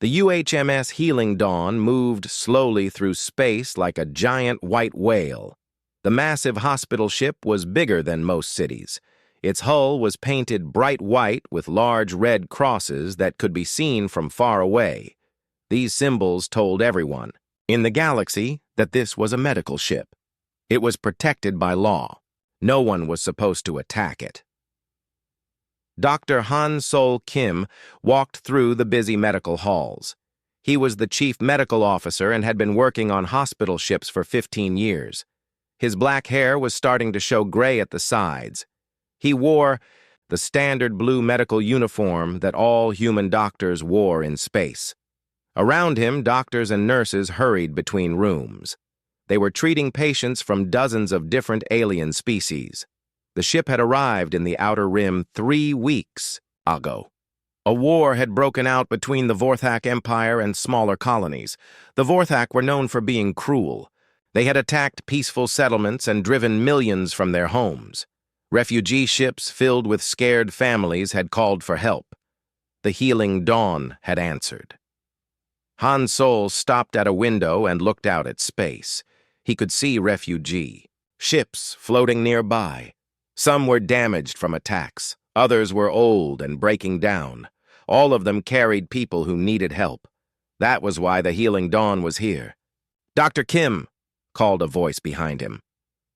The UHMS Healing Dawn moved slowly through space like a giant white whale. The massive hospital ship was bigger than most cities. Its hull was painted bright white with large red crosses that could be seen from far away. These symbols told everyone in the galaxy that this was a medical ship. It was protected by law. No one was supposed to attack it. Dr. Han Sol Kim walked through the busy medical halls. He was the chief medical officer and had been working on hospital ships for 15 years. His black hair was starting to show gray at the sides. He wore the standard blue medical uniform that all human doctors wore in space. Around him, doctors and nurses hurried between rooms. They were treating patients from dozens of different alien species. The ship had arrived in the Outer Rim 3 weeks ago. A war had broken out between the Vorthak Empire and smaller colonies. The Vorthak were known for being cruel. They had attacked peaceful settlements and driven millions from their homes. Refugee ships filled with scared families had called for help. The Healing Dawn had answered. Han Sol stopped at a window and looked out at space. He could see refugee ships floating nearby. Some were damaged from attacks. Others were old and breaking down. All of them carried people who needed help. That was why the Healing Dawn was here. "Dr. Kim," called a voice behind him.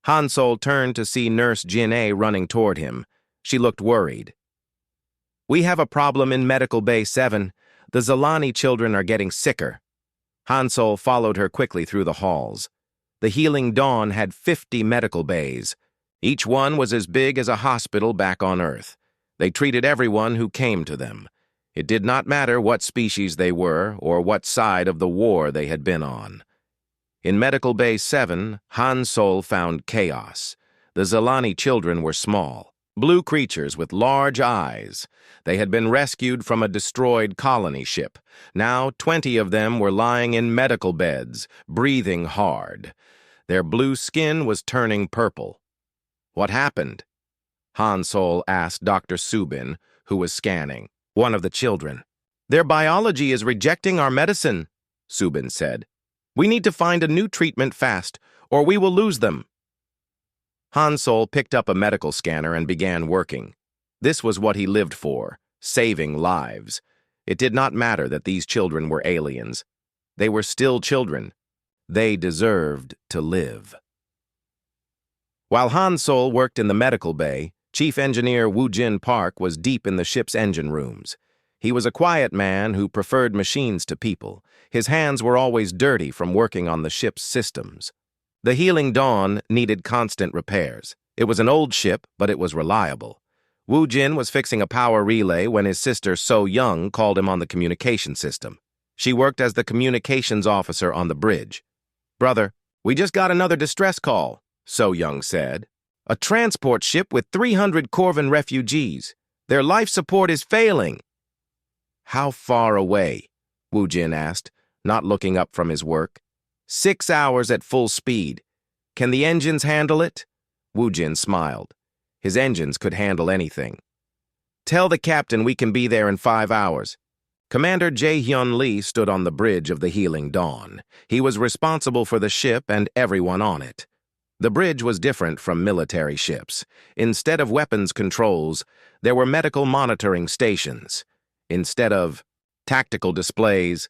Han Sol turned to see Nurse Jin-A running toward him. She looked worried. "We have a problem in Medical Bay 7. The Zalani children are getting sicker." Han Sol followed her quickly through the halls. The Healing Dawn had 50 medical bays. Each one was as big as a hospital back on Earth. They treated everyone who came to them. It did not matter what species they were or what side of the war they had been on. In Medical Bay 7, Han Sol found chaos. The Zalani children were small, blue creatures with large eyes. They had been rescued from a destroyed colony ship. Now 20 of them were lying in medical beds, breathing hard. Their blue skin was turning purple. "What happened?" Han Sol asked Dr. Subin, who was scanning, one of the children. "Their biology is rejecting our medicine," Subin said. "We need to find a new treatment fast, or we will lose them." Han Sol picked up a medical scanner and began working. This was what he lived for, saving lives. It did not matter that these children were aliens. They were still children. They deserved to live. While Han Sol worked in the medical bay, Chief Engineer Woo-Jin Park was deep in the ship's engine rooms. He was a quiet man who preferred machines to people. His hands were always dirty from working on the ship's systems. The Healing Dawn needed constant repairs. It was an old ship, but it was reliable. Woo-Jin was fixing a power relay when his sister So-Young called him on the communication system. She worked as the communications officer on the bridge. "Brother, we just got another distress call," So-Young said. "A transport ship with 300 Corvan refugees. Their life support is failing." "How far away?" Woo-Jin asked, not looking up from his work. 6 hours at full speed. Can the engines handle it?" Woo-Jin smiled. His engines could handle anything. "Tell the captain we can be there in 5 hours. Commander Jae-hyun Lee stood on the bridge of the Healing Dawn. He was responsible for the ship and everyone on it. The bridge was different from military ships. Instead of weapons controls, there were medical monitoring stations. Instead of tactical displays,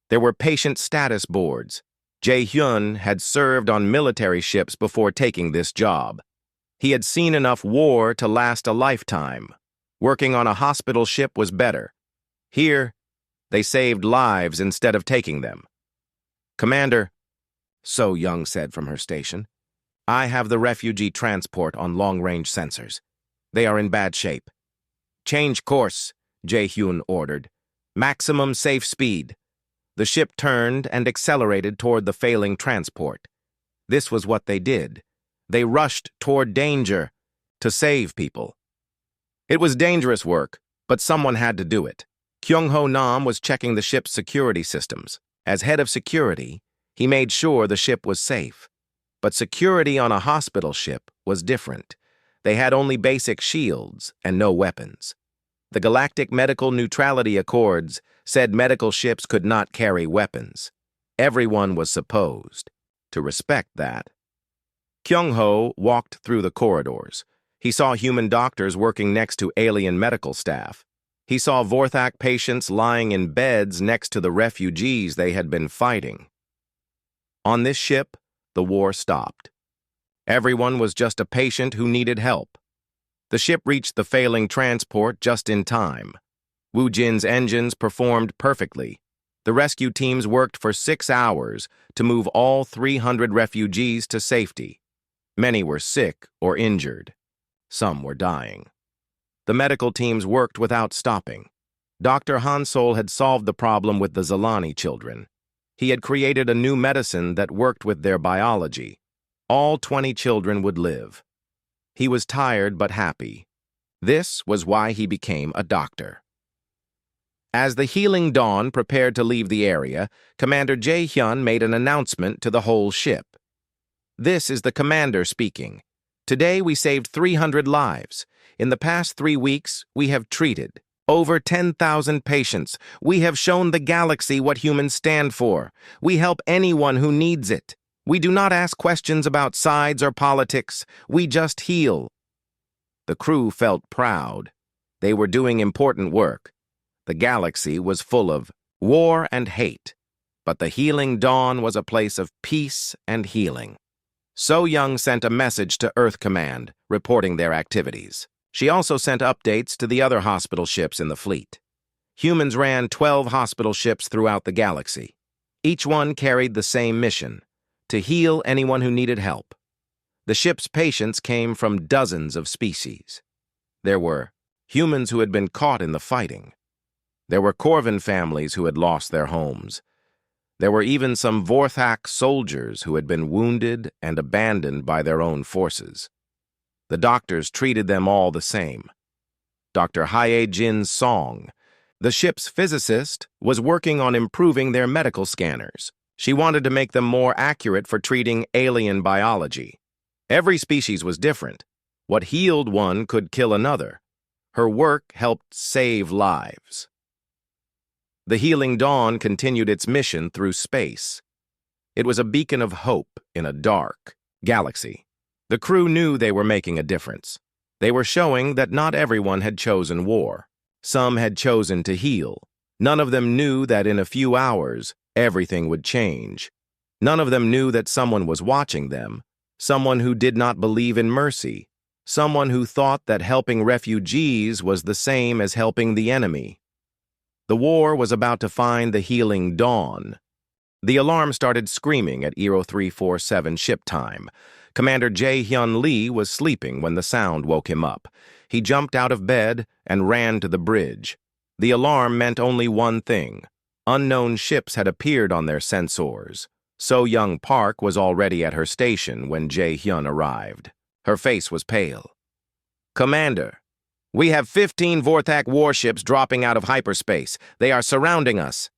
there were patient status boards. Jae-hyun had served on military ships before taking this job. He had seen enough war to last a lifetime. Working on a hospital ship was better. Here, they saved lives instead of taking them. "Commander," So-Young said from her station, "I have the refugee transport on long-range sensors. They are in bad shape." "Change course," Jae-hyun ordered. "Maximum safe speed." The ship turned and accelerated toward the failing transport. This was what they did. They rushed toward danger to save people. It was dangerous work, but someone had to do it. Kyung-ho Nam was checking the ship's security systems. As head of security, he made sure the ship was safe. But security on a hospital ship was different. They had only basic shields and no weapons. The Galactic Medical Neutrality Accords said medical ships could not carry weapons. Everyone was supposed to respect that. Kyung-ho walked through the corridors. He saw human doctors working next to alien medical staff. He saw Vorthak patients lying in beds next to the refugees they had been fighting. On this ship, the war stopped. Everyone was just a patient who needed help. The ship reached the failing transport just in time. Wu Jin's engines performed perfectly. The rescue teams worked for 6 hours to move all 300 refugees to safety. Many were sick or injured. Some were dying. The medical teams worked without stopping. Dr. Hansol had solved the problem with the Zalani children. He had created a new medicine that worked with their biology. All 20 children would live. He was tired but happy. This was why he became a doctor. As the Healing Dawn prepared to leave the area, Commander Jae-hyun made an announcement to the whole ship. "This is the commander speaking. Today we saved 300 lives. In the past 3 weeks, we have treated over 10,000 patients. We have shown the galaxy what humans stand for. We help anyone who needs it. We do not ask questions about sides or politics. We just heal." The crew felt proud. They were doing important work. The galaxy was full of war and hate, but the Healing Dawn was a place of peace and healing. So-young sent a message to Earth Command, reporting their activities. She also sent updates to the other hospital ships in the fleet. Humans ran 12 hospital ships throughout the galaxy. Each one carried the same mission: to heal anyone who needed help. The ship's patients came from dozens of species. There were humans who had been caught in the fighting. There were Corvin families who had lost their homes. There were even some Vorthak soldiers who had been wounded and abandoned by their own forces. The doctors treated them all the same. Dr. Hae-jin's song, the ship's physicist, was working on improving their medical scanners. She wanted to make them more accurate for treating alien biology. Every species was different. What healed one could kill another. Her work helped save lives. The Healing Dawn continued its mission through space. It was a beacon of hope in a dark galaxy. The crew knew they were making a difference. They were showing that not everyone had chosen war. Some had chosen to heal. None of them knew that in a few hours, everything would change. None of them knew that someone was watching them, someone who did not believe in mercy, someone who thought that helping refugees was the same as helping the enemy. The war was about to find the Healing Dawn. The alarm started screaming at 0347 ship time. Commander Jae-hyun Lee was sleeping when the sound woke him up. He jumped out of bed and ran to the bridge. The alarm meant only one thing. Unknown ships had appeared on their sensors. So-young Park was already at her station when Jae-hyun arrived. Her face was pale. "Commander, we have 15 Vorthak warships dropping out of hyperspace. They are surrounding us."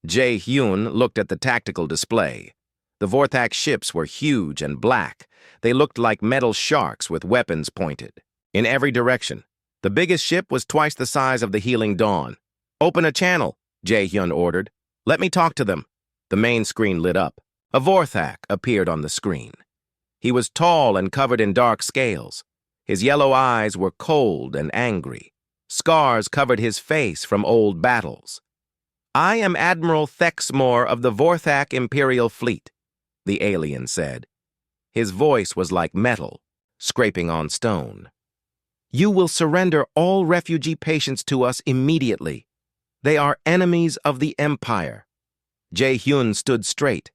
Jae-hyun looked at the tactical display. The Vorthak ships were huge and black. They looked like metal sharks with weapons pointed in every direction. The biggest ship was twice the size of the Healing Dawn. "Open a channel," Jae-hyun ordered. "Let me talk to them." The main screen lit up. A Vorthak appeared on the screen. He was tall and covered in dark scales. His yellow eyes were cold and angry. Scars covered his face from old battles. "I am Admiral Thexmore of the Vorthak Imperial Fleet," the alien said. His voice was like metal, scraping on stone. "You will surrender all refugee patients to us immediately. They are enemies of the Empire." Jae-hyun stood straight.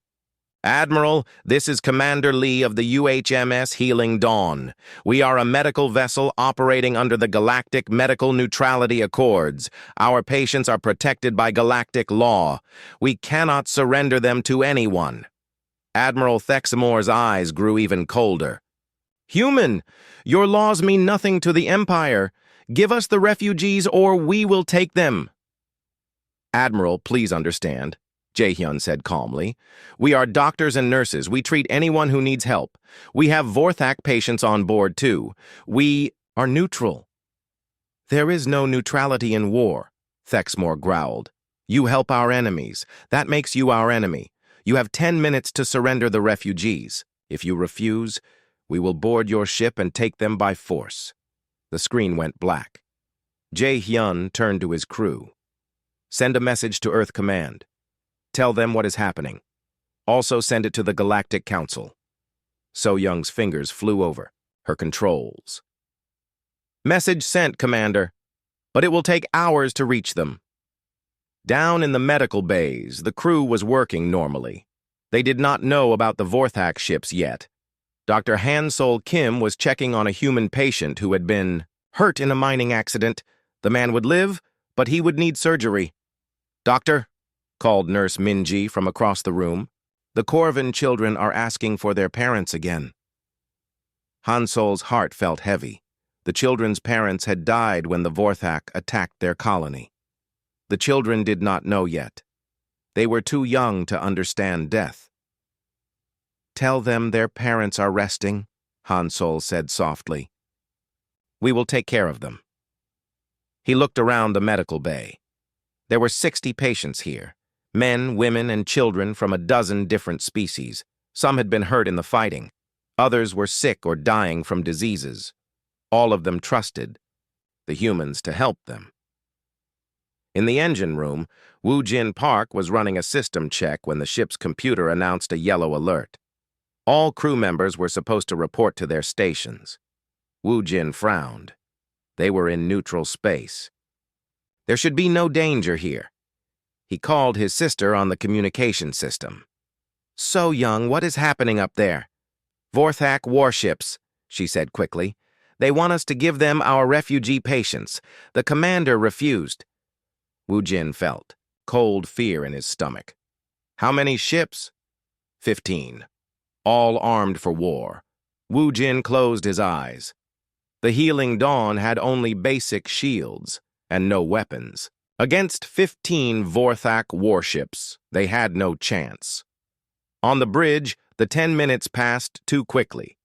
"Admiral, this is Commander Lee of the UHMS Healing Dawn. We are a medical vessel operating under the Galactic Medical Neutrality Accords. Our patients are protected by galactic law. We cannot surrender them to anyone." Admiral Thexmore's eyes grew even colder. "Human, your laws mean nothing to the Empire. Give us the refugees or we will take them." "Admiral, please understand," Jae-hyun said calmly. "We are doctors and nurses. We treat anyone who needs help. We have Vorthak patients on board, too. We are neutral." "There is no neutrality in war," Thexmore growled. You help our enemies. That makes you our enemy. You have 10 minutes to surrender the refugees. If you refuse, we will board your ship and take them by force." The screen went black. Jae-hyun turned to his crew. "Send a message to Earth Command. Tell them what is happening. Also send it to the Galactic Council." So-young's fingers flew over her controls. "Message sent, Commander, but it will take hours to reach them." Down in the medical bays, the crew was working normally. They did not know about the Vorthak ships yet. Dr. Han-Sol Kim was checking on a human patient who had been hurt in a mining accident. The man would live, but he would need surgery. "Doctor," called Nurse Min-ji from across the room, "the Corvin children are asking for their parents again." Han-Sol's heart felt heavy. The children's parents had died when the Vorthak attacked their colony. The children did not know yet. They were too young to understand death. "Tell them their parents are resting," Han-Sol said softly. "We will take care of them." He looked around the medical bay. There were 60 patients here, men, women, and children from a dozen different species. Some had been hurt in the fighting. Others were sick or dying from diseases. All of them trusted the humans to help them. In the engine room, Woo-Jin Park was running a system check when the ship's computer announced a yellow alert. All crew members were supposed to report to their stations. Woo-Jin frowned. They were in neutral space. There should be no danger here. He called his sister on the communication system. "So-young, what is happening up there?" "Vorthak warships," she said quickly. "They want us to give them our refugee patients. The commander refused." Woo-Jin felt cold fear in his stomach. "How many ships?" 15. All armed for war. Woo-Jin closed his eyes. The Healing Dawn had only basic shields and no weapons. Against 15 Vorthak warships, they had no chance. On the bridge, the 10 minutes passed too quickly.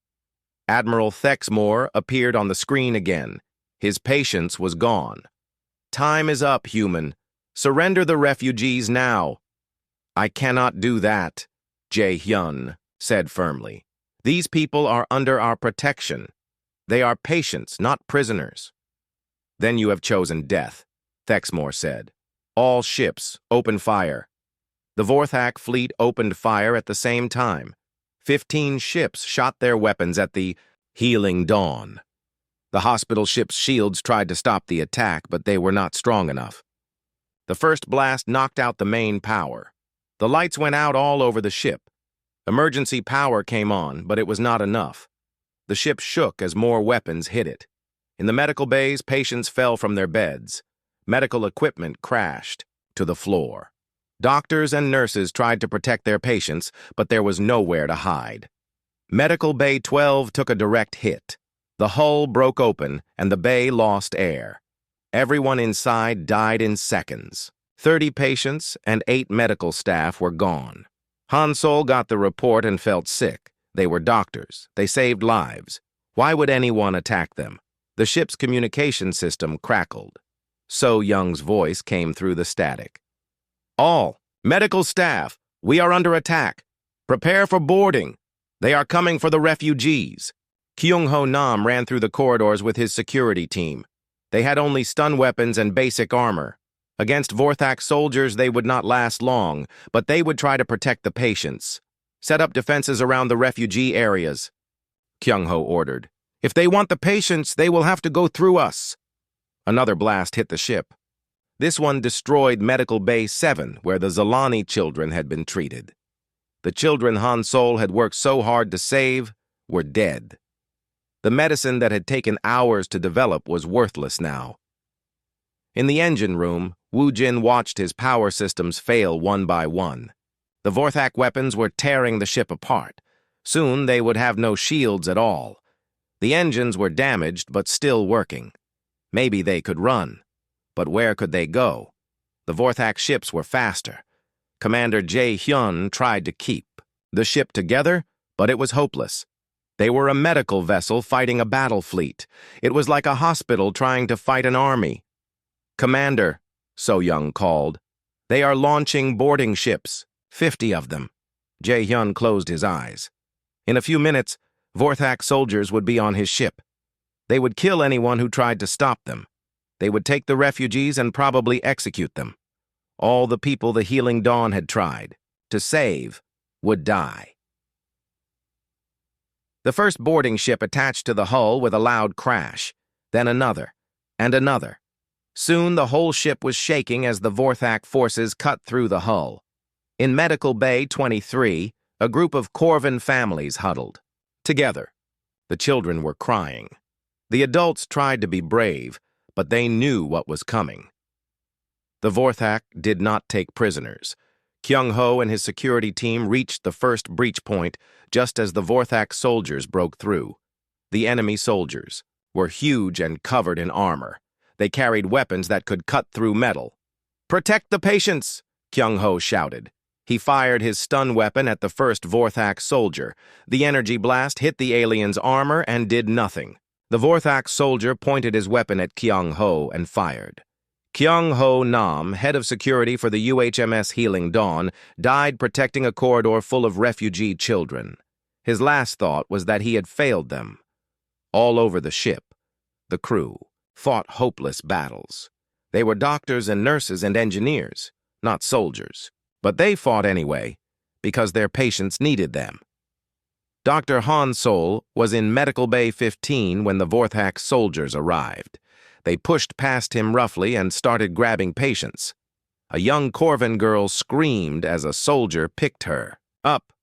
Admiral Thexmore appeared on the screen again. His patience was gone. "Time is up, human. Surrender the refugees now." "I cannot do that," Jae-hyun said firmly. "These people are under our protection. They are patients, not prisoners." "Then you have chosen death," Thexmore said. "All ships, open fire." The Vorthak fleet opened fire at the same time. 15 ships shot their weapons at the Healing Dawn. The hospital ship's shields tried to stop the attack, but they were not strong enough. The first blast knocked out the main power. The lights went out all over the ship. Emergency power came on, but it was not enough. The ship shook as more weapons hit it. In the medical bays, patients fell from their beds. Medical equipment crashed to the floor. Doctors and nurses tried to protect their patients, but there was nowhere to hide. Medical Bay 12 took a direct hit. The hull broke open, and the bay lost air. Everyone inside died in seconds. 30 patients and 8 medical staff were gone. Han-Sol got the report and felt sick. They were doctors. They saved lives. Why would anyone attack them? The ship's communication system crackled. So-young's voice came through the static. "All medical staff, we are under attack. Prepare for boarding. They are coming for the refugees." Kyung-ho Nam ran through the corridors with his security team. They had only stun weapons and basic armor. Against Vorthak soldiers, they would not last long, but they would try to protect the patients. "Set up defenses around the refugee areas," Kyung-ho ordered. "If they want the patients, they will have to go through us." Another blast hit the ship. This one destroyed Medical Bay 7, where the Zalani children had been treated. The children Han-Sol had worked so hard to save were dead. The medicine that had taken hours to develop was worthless now. In the engine room, Woo-Jin watched his power systems fail one by one. The Vorthak weapons were tearing the ship apart. Soon they would have no shields at all. The engines were damaged but still working. Maybe they could run. But where could they go? The Vorthak ships were faster. Commander Jae-hyun tried to keep the ship together, but it was hopeless. They were a medical vessel fighting a battle fleet. It was like a hospital trying to fight an army. "Commander," So-young called. They are launching boarding ships, 50 of them. Jae-hyun closed his eyes. In a few minutes, Vorthak soldiers would be on his ship. They would kill anyone who tried to stop them. They would take the refugees and probably execute them. All the people the Healing Dawn had tried to save would die. The first boarding ship attached to the hull with a loud crash, then another, and another. Soon the whole ship was shaking as the Vorthak forces cut through the hull. In Medical Bay 23, a group of Corvin families huddled. Together. The children were crying. The adults tried to be brave, but they knew what was coming. The Vorthak did not take prisoners. Kyung-ho and his security team reached the first breach point just as the Vorthak soldiers broke through. The enemy soldiers were huge and covered in armor. They carried weapons that could cut through metal. "Protect the patients!" Kyung-ho shouted. He fired his stun weapon at the first Vorthak soldier. The energy blast hit the alien's armor and did nothing. The Vorthak soldier pointed his weapon at Kyung-ho and fired. Kyung-ho Nam, head of security for the UHMS Healing Dawn, died protecting a corridor full of refugee children. His last thought was that he had failed them. All over the ship, the crew fought hopeless battles. They were doctors and nurses and engineers, not soldiers. But they fought anyway, because their patients needed them. Dr. Han Sol was in Medical Bay 15 when the Vorthak soldiers arrived. They pushed past him roughly and started grabbing patients. A young Corvin girl screamed as a soldier picked her. "Up,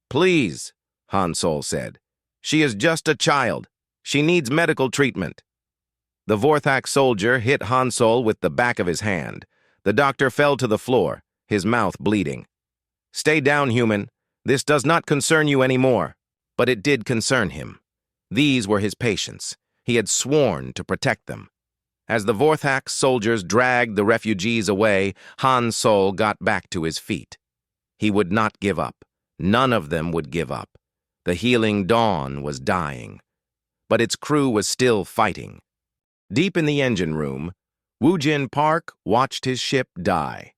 please," Han Sol said. "She is just a child. She needs medical treatment." The Vorthak soldier hit Han Sol with the back of his hand. The doctor fell to the floor, his mouth bleeding. "Stay down, human. This does not concern you anymore." But it did concern him. These were his patients. He had sworn to protect them. As the Vorthak soldiers dragged the refugees away, Han Sol got back to his feet. He would not give up. None of them would give up. The Healing Dawn was dying. But its crew was still fighting. Deep in the engine room, Woojin Park watched his ship die.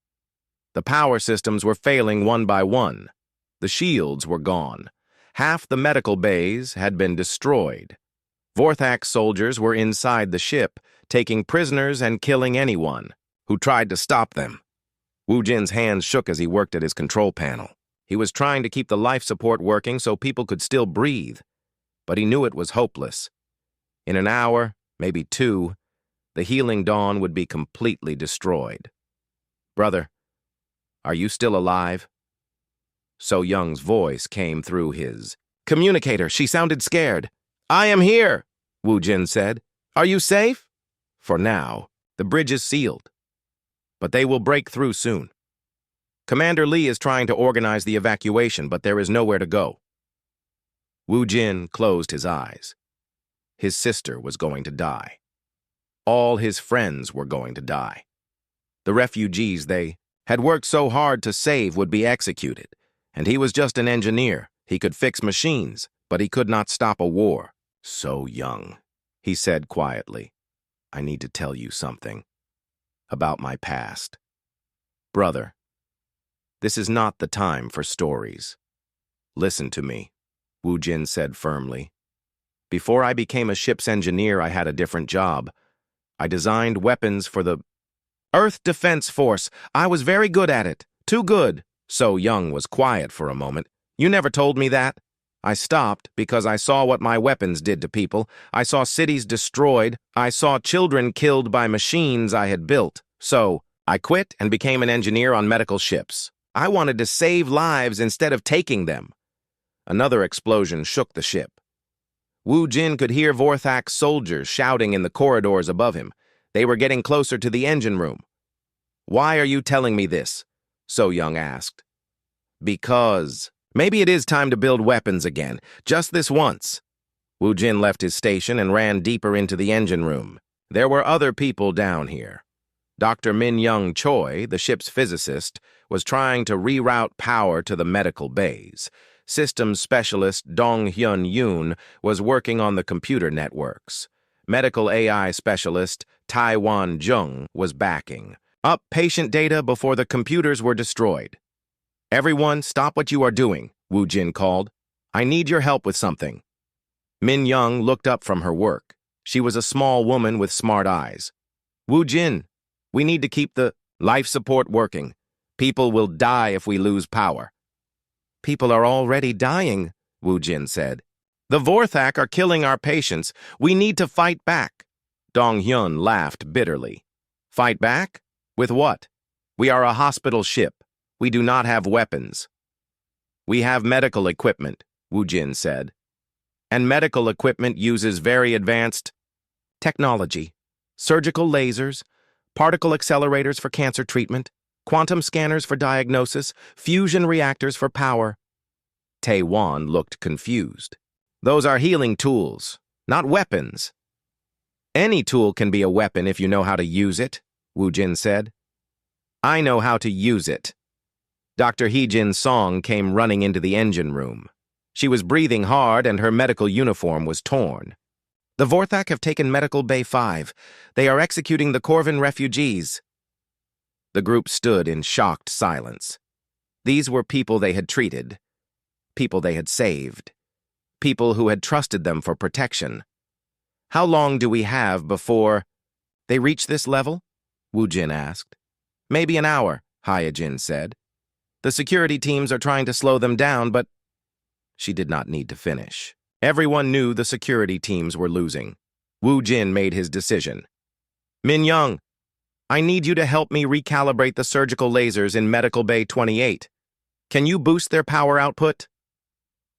The power systems were failing one by one. The shields were gone. Half the medical bays had been destroyed. Vorthak soldiers were inside the ship, taking prisoners and killing anyone who tried to stop them. Woojin's hands shook as he worked at his control panel. He was trying to keep the life support working so people could still breathe, but he knew it was hopeless. In an hour, maybe two, the Healing Dawn would be completely destroyed. "Brother, are you still alive?" So Young's voice came through his communicator. She sounded scared. "I am here," Woojin said. "Are you safe?" "For now, the bridge is sealed. But they will break through soon. Commander Lee is trying to organize the evacuation, but there is nowhere to go." Woojin closed his eyes. His sister was going to die. All his friends were going to die. The refugees they had worked so hard to save would be executed, and he was just an engineer. He could fix machines, but he could not stop a war. "So Young," he said quietly, "I need to tell you something about my past. Brother, this is not the time for stories. Listen to me," Woojin said firmly. "Before I became a ship's engineer, I had a different job. I designed weapons for the Earth Defense Force. I was very good at it. Too good." So Young was quiet for a moment. "You never told me that." "I stopped because I saw what my weapons did to people. I saw cities destroyed. I saw children killed by machines I had built. So I quit and became an engineer on medical ships. I wanted to save lives instead of taking them." Another explosion shook the ship. Woojin could hear Vorthak soldiers shouting in the corridors above him. They were getting closer to the engine room. "Why are you telling me this?" So Young asked. "Because maybe it is time to build weapons again, just this once." Woojin left his station and ran deeper into the engine room. There were other people down here. Dr. Min-young Choi, the ship's physicist, was trying to reroute power to the medical bays. Systems specialist Dong-hyun Yoon was working on the computer networks. Medical AI specialist Taiwan Jung was backing. Up patient data before the computers were destroyed. Everyone, stop what you are doing, Wu Jin called. I need your help with something. Min Young looked up from her work. She was a small woman with smart eyes. Wu Jin, we need to keep the life support working. People will die if we lose power. People are already dying, Wu Jin said. The Vorthak are killing our patients. We need to fight back. Dong Hyun laughed bitterly. Fight back? With what? We are a hospital ship. We do not have weapons. We have medical equipment, Wu Jin said. And medical equipment uses very advanced technology. Surgical lasers, particle accelerators for cancer treatment, quantum scanners for diagnosis, fusion reactors for power. Tae-Wan looked confused. Those are healing tools, not weapons. Any tool can be a weapon if you know how to use it, Wu Jin said. I know how to use it. Dr. Hee-Jin Song came running into the engine room. She was breathing hard and her medical uniform was torn. The Vorthak have taken Medical Bay 5. They are executing the Corvin refugees. The group stood in shocked silence. These were people they had treated, people they had saved, people who had trusted them for protection. How long do we have before they reach this level? Wu Jin asked. Maybe an hour, Hyejin said. The security teams are trying to slow them down, but she did not need to finish. Everyone knew the security teams were losing. Wu Jin made his decision. Min Young, I need you to help me recalibrate the surgical lasers in Medical Bay 28. Can you boost their power output?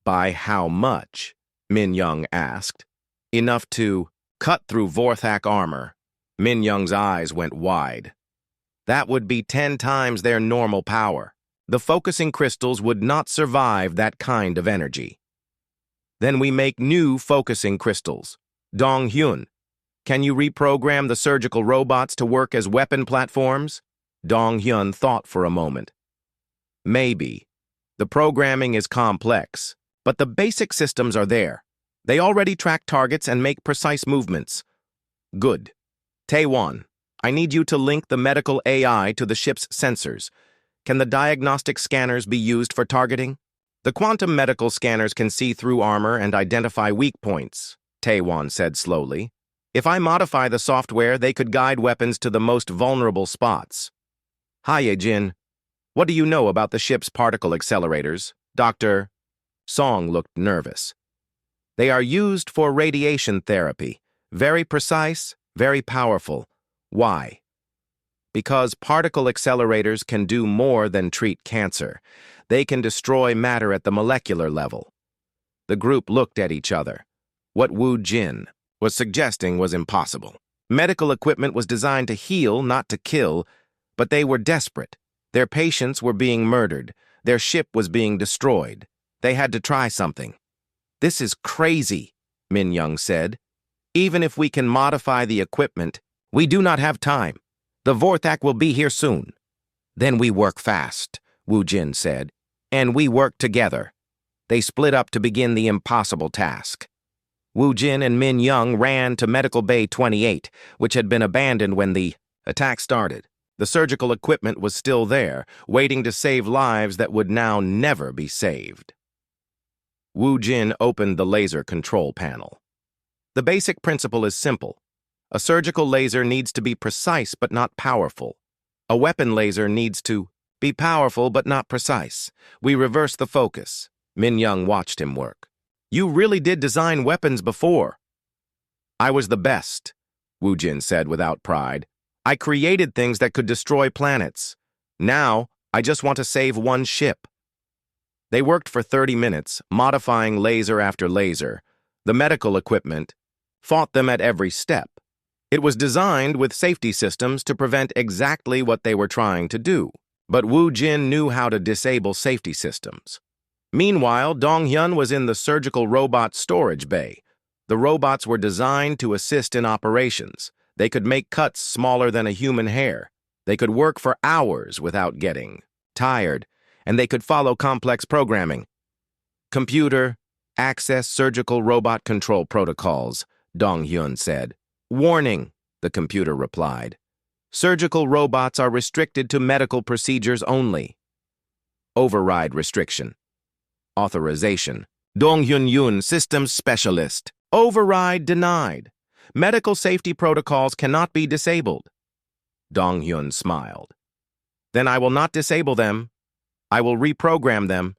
By how much? Min Young asked. Enough to cut through Vorthak armor. Min Young's eyes went wide. That would be 10 times their normal power. The focusing crystals would not survive that kind of energy. Then we make new focusing crystals. Dong Hyun, can you reprogram the surgical robots to work as weapon platforms? Dong Hyun thought for a moment. Maybe. The programming is complex, but the basic systems are there. They already track targets and make precise movements. Good. Tae-Wan, I need you to link the medical AI to the ship's sensors. Can the diagnostic scanners be used for targeting? The quantum medical scanners can see through armor and identify weak points, Tae-Wan said slowly. If I modify the software, they could guide weapons to the most vulnerable spots. Hyejin, what do you know about the ship's particle accelerators? Dr. Song looked nervous. They are used for radiation therapy. Very precise, very powerful. Why? Because particle accelerators can do more than treat cancer. They can destroy matter at the molecular level. The group looked at each other. What Wu Jin was suggesting was impossible. Medical equipment was designed to heal, not to kill, but they were desperate. Their patients were being murdered. Their ship was being destroyed. They had to try something. This is crazy, Min Young said. Even if we can modify the equipment, we do not have time. The Vorthak will be here soon. Then we work fast, Wu Jin said, and we work together. They split up to begin the impossible task. Wu Jin and Min Young ran to Medical Bay 28, which had been abandoned when the attack started. The surgical equipment was still there, waiting to save lives that would now never be saved. Wu Jin opened the laser control panel. The basic principle is simple. A surgical laser needs to be precise but not powerful. A weapon laser needs to be powerful but not precise. We reverse the focus. Min Young watched him work. You really did design weapons before. I was the best, Wu Jin said without pride. I created things that could destroy planets. Now, I just want to save one ship. They worked for 30 minutes, modifying laser after laser. The medical equipment fought them at every step. It was designed with safety systems to prevent exactly what they were trying to do. But Wu Jin knew how to disable safety systems. Meanwhile, Dong Hyun was in the surgical robot storage bay. The robots were designed to assist in operations. They could make cuts smaller than a human hair. They could work for hours without getting tired, and they could follow complex programming. Computer, access surgical robot control protocols, Dong Hyun said. Warning, the computer replied. Surgical robots are restricted to medical procedures only. Override restriction. Authorization. Dong Hyun-yun, Systems Specialist. Override denied. Medical safety protocols cannot be disabled. Dong Hyun smiled. Then I will not disable them. I will reprogram them.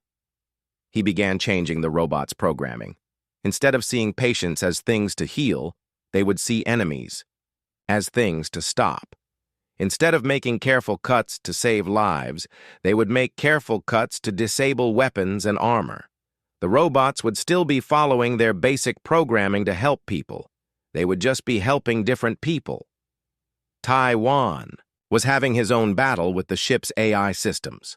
He began changing the robot's programming. Instead of seeing patients as things to heal, they would see enemies as things to stop. Instead of making careful cuts to save lives, they would make careful cuts to disable weapons and armor. The robots would still be following their basic programming to help people. They would just be helping different people. Taiwan was having his own battle with the ship's AI systems.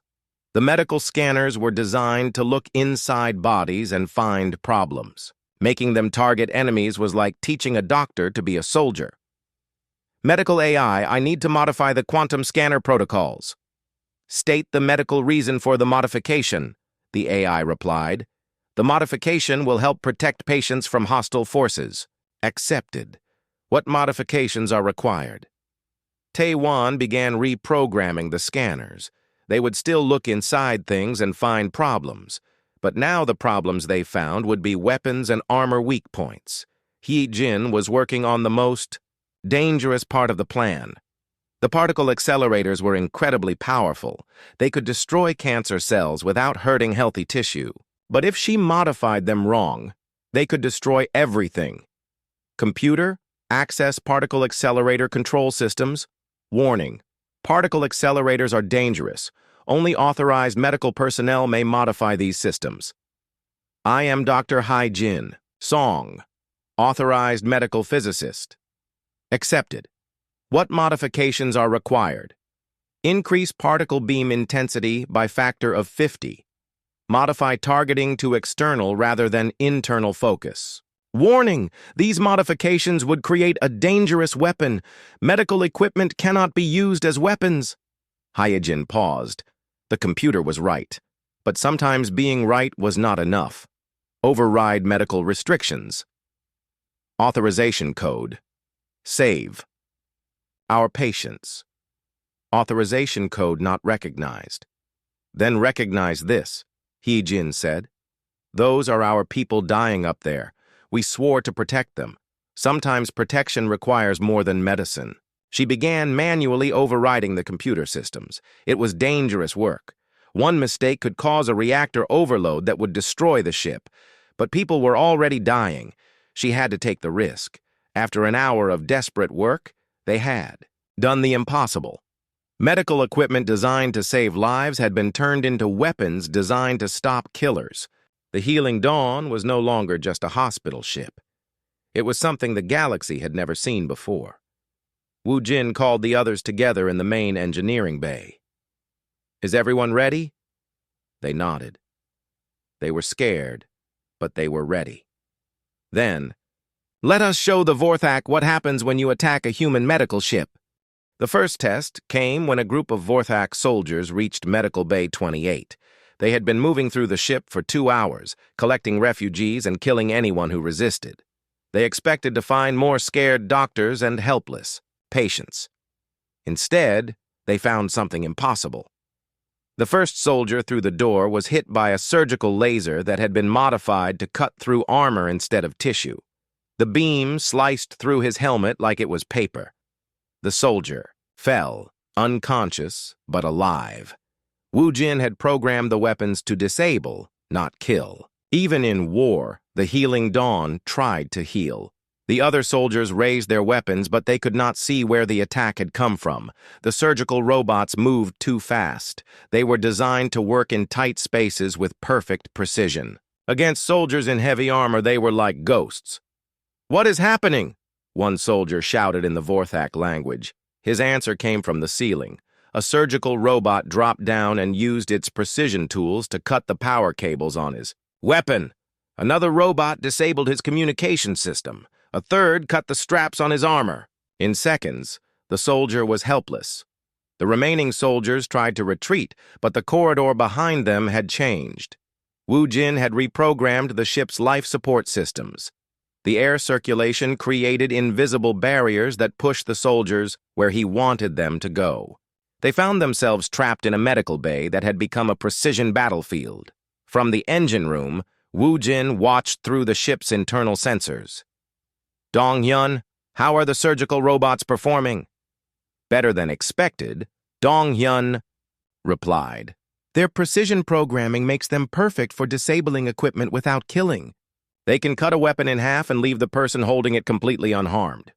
The medical scanners were designed to look inside bodies and find problems. Making them target enemies was like teaching a doctor to be a soldier. Medical AI, I need to modify the quantum scanner protocols. State the medical reason for the modification, the AI replied. The modification will help protect patients from hostile forces. Accepted. What modifications are required? Taiwan began reprogramming the scanners. They would still look inside things and find problems, but now the problems they found would be weapons and armor weak points. He Jin was working on the most dangerous part of the plan. The particle accelerators were incredibly powerful. They could destroy cancer cells without hurting healthy tissue. But if she modified them wrong, they could destroy everything. Computer, access particle accelerator control systems. Warning: particle accelerators are dangerous. Only authorized medical personnel may modify these systems. I am Dr. Hai Jin, Song, authorized medical physicist. Accepted. What modifications are required? Increase particle beam intensity by factor of 50. Modify targeting to external rather than internal focus. Warning! These modifications would create a dangerous weapon. Medical equipment cannot be used as weapons. Hyojin paused. The computer was right. But sometimes being right was not enough. Override medical restrictions. Authorization code. Save. Our patients. Authorization code not recognized. Then recognize this, Hee-jin said. Those are our people dying up there. We swore to protect them. Sometimes protection requires more than medicine. She began manually overriding the computer systems. It was dangerous work. One mistake could cause a reactor overload that would destroy the ship. But people were already dying. She had to take the risk. After an hour of desperate work, they had done the impossible. Medical equipment designed to save lives had been turned into weapons designed to stop killers. The Healing Dawn was no longer just a hospital ship. It was something the galaxy had never seen before. Wu Jin called the others together in the main engineering bay. Is everyone ready? They nodded. They were scared, but they were ready. Then, let us show the Vorthak what happens when you attack a human medical ship. The first test came when a group of Vorthak soldiers reached Medical Bay 28. They had been moving through the ship for 2 hours, collecting refugees and killing anyone who resisted. They expected to find more scared doctors and helpless patients. Instead, they found something impossible. The first soldier through the door was hit by a surgical laser that had been modified to cut through armor instead of tissue. The beam sliced through his helmet like it was paper. The soldier fell, unconscious but alive. Wu Jin had programmed the weapons to disable, not kill. Even in war, the Healing Dawn tried to heal. The other soldiers raised their weapons, but they could not see where the attack had come from. The surgical robots moved too fast. They were designed to work in tight spaces with perfect precision. Against soldiers in heavy armor, they were like ghosts. What is happening? One soldier shouted in the Vorthak language. His answer came from the ceiling. A surgical robot dropped down and used its precision tools to cut the power cables on his weapon. Another robot disabled his communication system. A third cut the straps on his armor. In seconds, the soldier was helpless. The remaining soldiers tried to retreat, but the corridor behind them had changed. Wu Jin had reprogrammed the ship's life support systems. The air circulation created invisible barriers that pushed the soldiers where he wanted them to go. They found themselves trapped in a medical bay that had become a precision battlefield. From the engine room, Wu Jin watched through the ship's internal sensors. "Dong Hyun, how are the surgical robots performing?" "Better than expected," Dong Hyun replied. "Their precision programming makes them perfect for disabling equipment without killing. They can cut a weapon in half and leave the person holding it completely unharmed."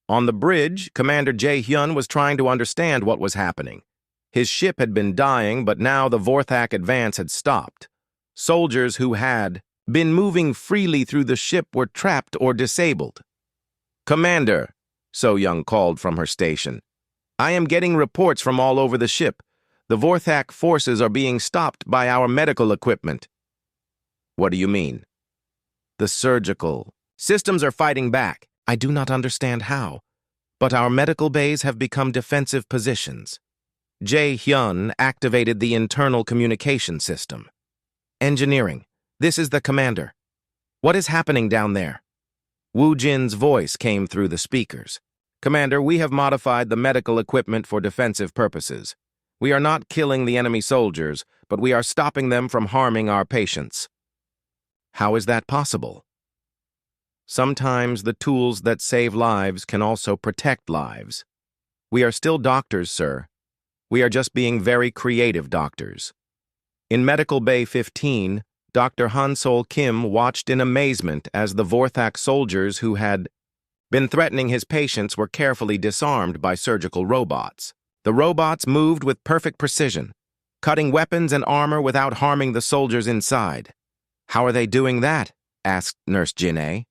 On the bridge, Commander Jae Hyun was trying to understand what was happening. His ship had been dying, but now the Vorthak advance had stopped. Soldiers who had been moving freely through the ship were trapped or disabled. "Commander," So Young called from her station, "I am getting reports from all over the ship. The Vorthak forces are being stopped by our medical equipment." "What do you mean?" "The surgical systems are fighting back. I do not understand how, but our medical bays have become defensive positions." Jae Hyun activated the internal communication system. "Engineering, this is the commander. What is happening down there?" Wu Jin's voice came through the speakers. "Commander, we have modified the medical equipment for defensive purposes. We are not killing the enemy soldiers, but we are stopping them from harming our patients." "How is that possible?" "Sometimes the tools that save lives can also protect lives. We are still doctors, sir. We are just being very creative doctors." In Medical Bay 15, Dr. Hansol Kim watched in amazement as the Vorthak soldiers who had been threatening his patients were carefully disarmed by surgical robots. The robots moved with perfect precision, cutting weapons and armor without harming the soldiers inside. "How are they doing that?" asked Nurse Jin-A.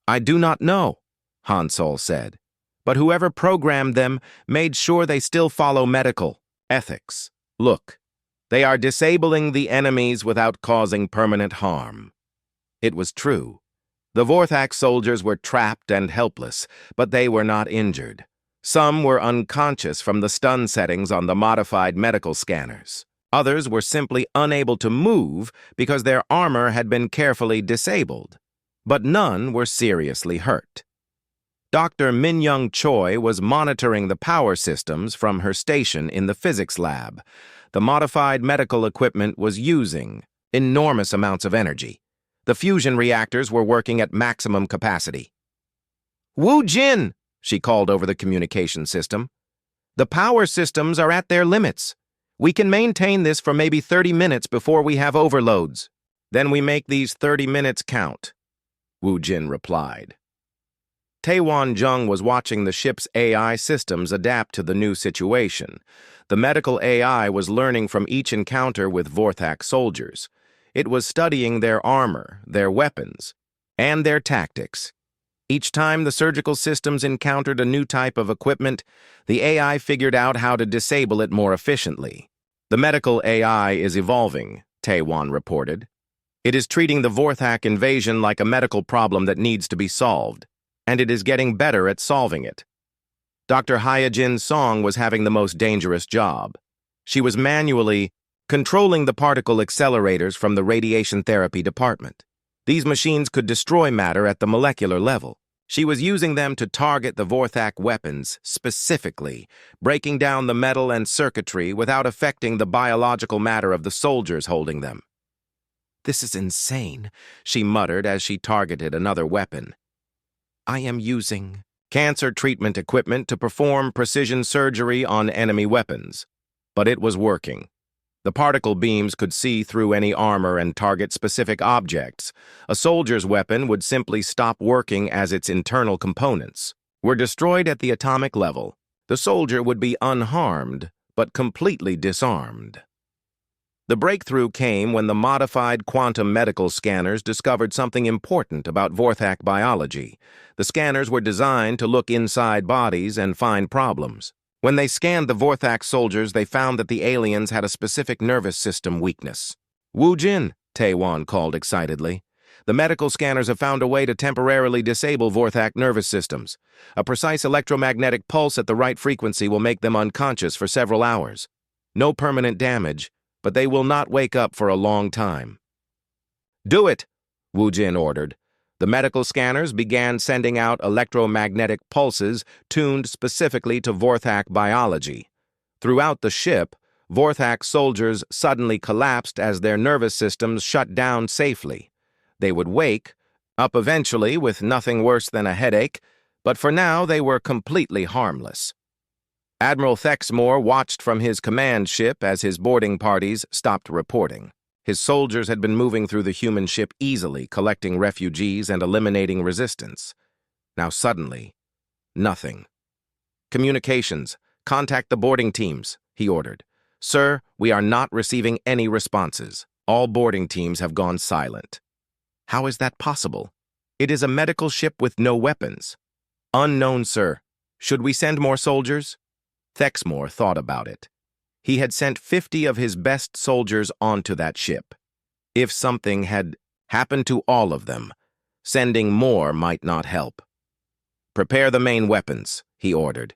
"I do not know," Hansol said, "but whoever programmed them made sure they still follow medical ethics. Look, they are disabling the enemies without causing permanent harm." It was true. The Vorthak soldiers were trapped and helpless, but they were not injured. Some were unconscious from the stun settings on the modified medical scanners. Others were simply unable to move because their armor had been carefully disabled. But none were seriously hurt. Dr. Min-Young Choi was monitoring the power systems from her station in the physics lab. The modified medical equipment was using enormous amounts of energy. The fusion reactors were working at maximum capacity. "Wu Jin," she called over the communication system, "the power systems are at their limits. We can maintain this for maybe 30 minutes before we have overloads. Then we make these 30 minutes count," Wu Jin replied. Taewon Jung was watching the ship's AI systems adapt to the new situation. The medical AI was learning from each encounter with Vorthak soldiers. It was studying their armor, their weapons, and their tactics. Each time the surgical systems encountered a new type of equipment, the AI figured out how to disable it more efficiently. "The medical AI is evolving," Taewon reported. "It is treating the Vorthak invasion like a medical problem that needs to be solved, and it is getting better at solving it." Dr. Hyejin Song was having the most dangerous job. She was manually controlling the particle accelerators from the radiation therapy department. These machines could destroy matter at the molecular level. She was using them to target the Vorthak weapons specifically, breaking down the metal and circuitry without affecting the biological matter of the soldiers holding them. "This is insane," she muttered as she targeted another weapon. "I am using cancer treatment equipment to perform precision surgery on enemy weapons." But it was working. The particle beams could see through any armor and target specific objects. A soldier's weapon would simply stop working as its internal components were destroyed at the atomic level. The soldier would be unharmed, but completely disarmed. The breakthrough came when the modified quantum medical scanners discovered something important about Vorthak biology. The scanners were designed to look inside bodies and find problems. When they scanned the Vorthak soldiers, they found that the aliens had a specific nervous system weakness. "Wu Jin," Taewon called excitedly. "The medical scanners have found a way to temporarily disable Vorthak nervous systems. A precise electromagnetic pulse at the right frequency will make them unconscious for several hours. No permanent damage, but they will not wake up for a long time." "Do it," Wu Jin ordered. The medical scanners began sending out electromagnetic pulses tuned specifically to Vorthak biology. Throughout the ship, Vorthak soldiers suddenly collapsed as their nervous systems shut down safely. They would wake up eventually with nothing worse than a headache, but for now they were completely harmless. Admiral Thexmore watched from his command ship as his boarding parties stopped reporting. His soldiers had been moving through the human ship easily, collecting refugees and eliminating resistance. Now suddenly, nothing. "Communications, contact the boarding teams," he ordered. "Sir, we are not receiving any responses. All boarding teams have gone silent." "How is that possible? It is a medical ship with no weapons." "Unknown, sir. Should we send more soldiers?" Thexmore thought about it. He had sent 50 of his best soldiers onto that ship. If something had happened to all of them, sending more might not help. "Prepare the main weapons," he ordered.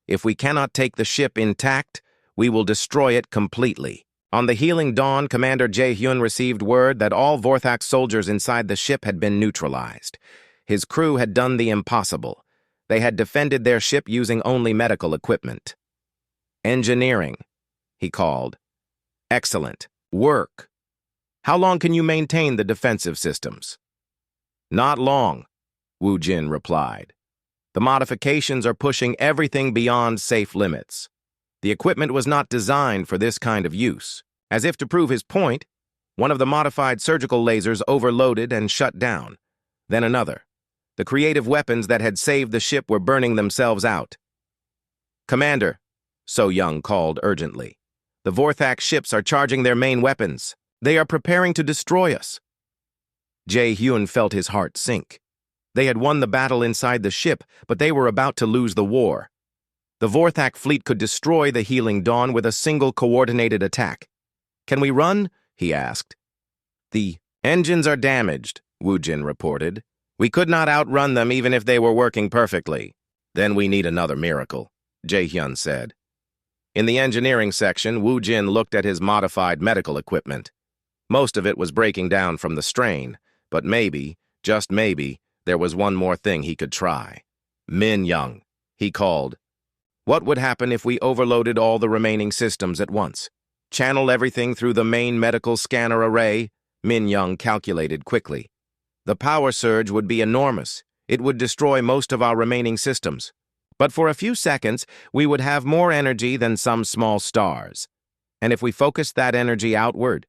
"If we cannot take the ship intact, we will destroy it completely." On the healing dawn, Commander Jae-hyun received word that all Vorthak soldiers inside the ship had been neutralized. His crew had done the impossible. They had defended their ship using only medical equipment. "Engineering," he called. "Excellent. Work. How long can you maintain the defensive systems?" "Not long," Woo Jin replied. "The modifications are pushing everything beyond safe limits. The equipment was not designed for this kind of use." As if to prove his point, one of the modified surgical lasers overloaded and shut down. Then another. The creative weapons that had saved the ship were burning themselves out. "Commander," So Young called urgently, "the Vorthak ships are charging their main weapons. They are preparing to destroy us." Jae-hyun felt his heart sink. They had won the battle inside the ship, but they were about to lose the war. The Vorthak fleet could destroy the Healing Dawn with a single coordinated attack. "Can we run?" he asked. "The engines are damaged," Woo Jin reported. "We could not outrun them even if they were working perfectly." "Then we need another miracle," Jae-hyun said. In the engineering section, Woo Jin looked at his modified medical equipment. Most of it was breaking down from the strain, but maybe, just maybe, there was one more thing he could try. "Min Young," he called. "What would happen if we overloaded all the remaining systems at once? Channel everything through the main medical scanner array," Min Young calculated quickly. "The power surge would be enormous. It would destroy most of our remaining systems. But for a few seconds, we would have more energy than some small stars. And if we focused that energy outward,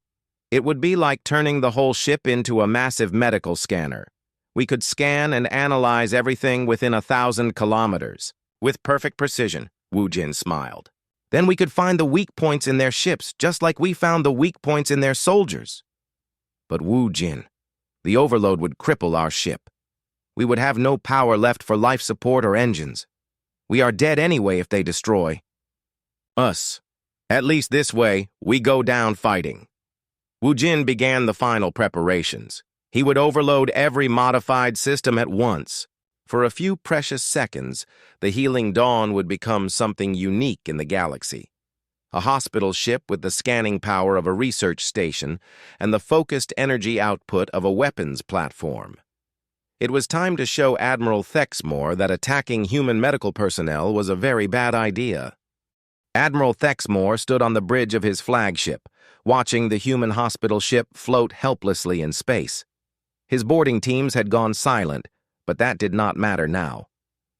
it would be like turning the whole ship into a massive medical scanner. We could scan and analyze everything within 1,000 kilometers. With perfect precision," Woo Jin smiled. "Then we could find the weak points in their ships, just like we found the weak points in their soldiers." "But Woo Jin, the overload would cripple our ship. We would have no power left for life support or engines. We are dead anyway if they destroy us. At least this way, we go down fighting." Woo Jin began the final preparations. He would overload every modified system at once. For a few precious seconds, the Healing Dawn would become something unique in the galaxy. A hospital ship with the scanning power of a research station and the focused energy output of a weapons platform. It was time to show Admiral Thexmore that attacking human medical personnel was a very bad idea. Admiral Thexmore stood on the bridge of his flagship, watching the human hospital ship float helplessly in space. His boarding teams had gone silent, but that did not matter now.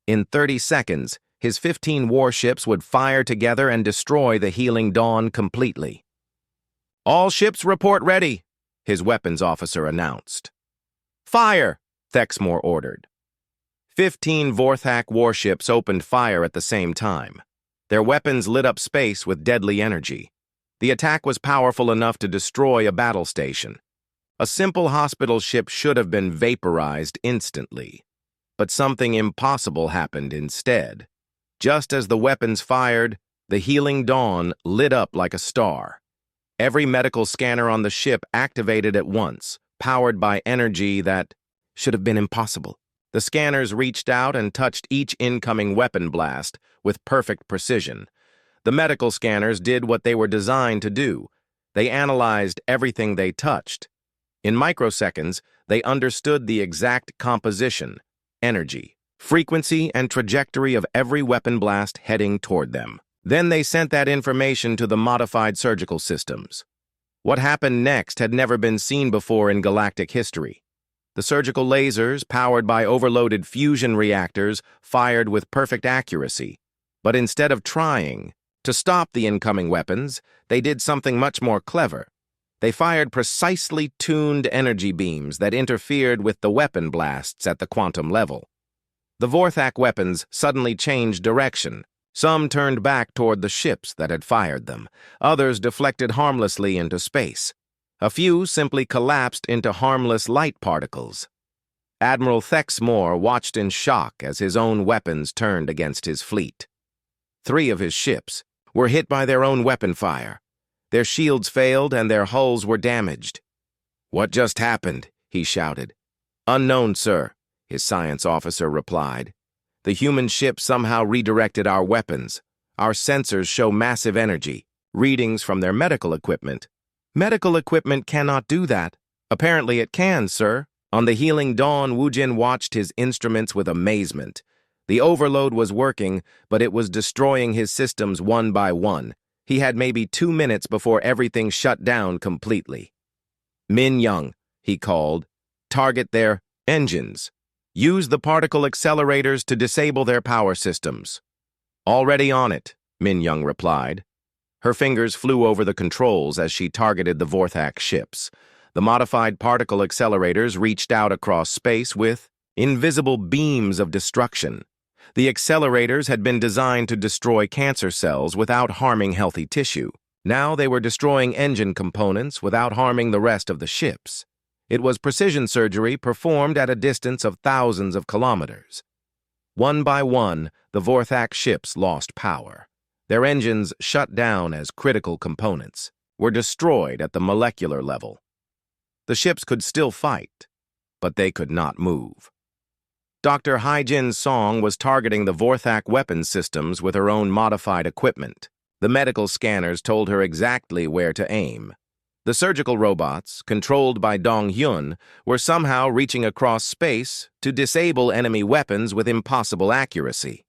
In 30 seconds, his 15 warships would fire together and destroy the Healing Dawn completely. "All ships report ready," his weapons officer announced. "Fire!" Thexmore ordered. 15 Vorthak warships opened fire at the same time. Their weapons lit up space with deadly energy. The attack was powerful enough to destroy a battle station. A simple hospital ship should have been vaporized instantly. But something impossible happened instead. Just as the weapons fired, the Healing Dawn lit up like a star. Every medical scanner on the ship activated at once, powered by energy that should have been impossible. The scanners reached out and touched each incoming weapon blast with perfect precision. The medical scanners did what they were designed to do. They analyzed everything they touched. In microseconds, they understood the exact composition, energy, frequency, and trajectory of every weapon blast heading toward them. Then they sent that information to the modified surgical systems. What happened next had never been seen before in galactic history. The surgical lasers, powered by overloaded fusion reactors, fired with perfect accuracy. But instead of trying to stop the incoming weapons, they did something much more clever. They fired precisely tuned energy beams that interfered with the weapon blasts at the quantum level. The Vorthak weapons suddenly changed direction. Some turned back toward the ships that had fired them. Others deflected harmlessly into space. A few simply collapsed into harmless light particles. Admiral Thexmore watched in shock as his own weapons turned against his fleet. 3 of his ships were hit by their own weapon fire. Their shields failed and their hulls were damaged. "What just happened?" he shouted. "Unknown, sir," his science officer replied. "The human ship somehow redirected our weapons. Our sensors show massive energy, readings from their medical equipment." "Medical equipment cannot do that." "Apparently it can, sir." On the healing dawn, Wujin watched his instruments with amazement. The overload was working, but it was destroying his systems one by one. He had maybe 2 minutes before everything shut down completely. "Min Young," he called, "target their engines. Use the particle accelerators to disable their power systems." "Already on it," Min Young replied. Her fingers flew over the controls as she targeted the Vorthak ships. The modified particle accelerators reached out across space with invisible beams of destruction. The accelerators had been designed to destroy cancer cells without harming healthy tissue. Now they were destroying engine components without harming the rest of the ships. It was precision surgery performed at a distance of thousands of kilometers. One by one, the Vorthak ships lost power. Their engines, shut down as critical components, were destroyed at the molecular level. The ships could still fight, but they could not move. Dr. Haijin Song was targeting the Vorthak weapons systems with her own modified equipment. The medical scanners told her exactly where to aim. The surgical robots, controlled by Dong Hyun, were somehow reaching across space to disable enemy weapons with impossible accuracy.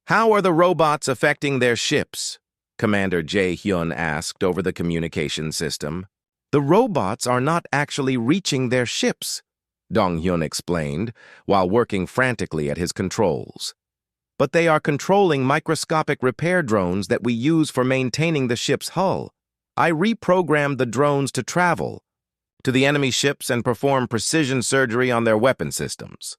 "How are the robots affecting their ships?" Commander Jae Hyun asked over the communication system. "The robots are not actually reaching their ships," Dong Hyun explained, while working frantically at his controls. "But they are controlling microscopic repair drones that we use for maintaining the ship's hull. I reprogrammed the drones to travel to the enemy ships and perform precision surgery on their weapon systems."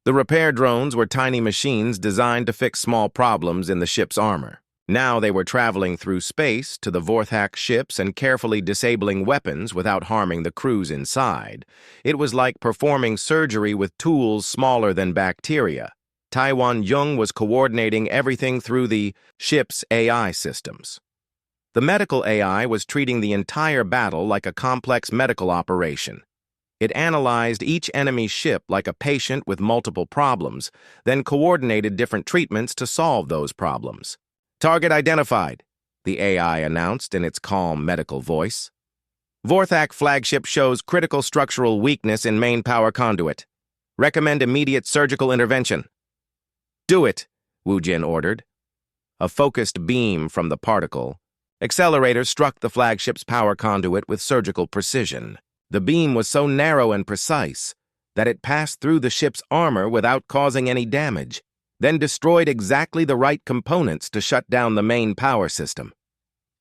The repair drones were tiny machines designed to fix small problems in the ship's armor. Now they were traveling through space to the Vorthak ships and carefully disabling weapons without harming the crews inside. It was like performing surgery with tools smaller than bacteria. Taiwan Jung was coordinating everything through the ship's AI systems. The medical AI was treating the entire battle like a complex medical operation. It analyzed each enemy ship like a patient with multiple problems, then coordinated different treatments to solve those problems. "Target identified," the AI announced in its calm medical voice. "Vorthak flagship shows critical structural weakness in main power conduit. Recommend immediate surgical intervention." "Do it," Wu Jin ordered. A focused beam from the particle accelerator struck the flagship's power conduit with surgical precision. The beam was so narrow and precise that it passed through the ship's armor without causing any damage, then destroyed exactly the right components to shut down the main power system.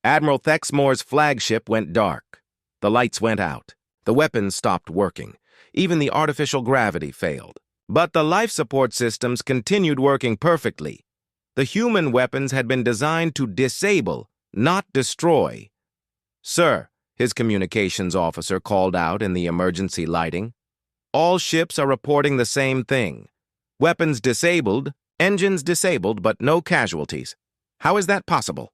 Admiral Thexmore's flagship went dark. The lights went out. The weapons stopped working. Even the artificial gravity failed. But the life support systems continued working perfectly. The human weapons had been designed to disable, not destroy. "Sir," his communications officer called out in the emergency lighting, "all ships are reporting the same thing. Weapons disabled, engines disabled, but no casualties. How is that possible?"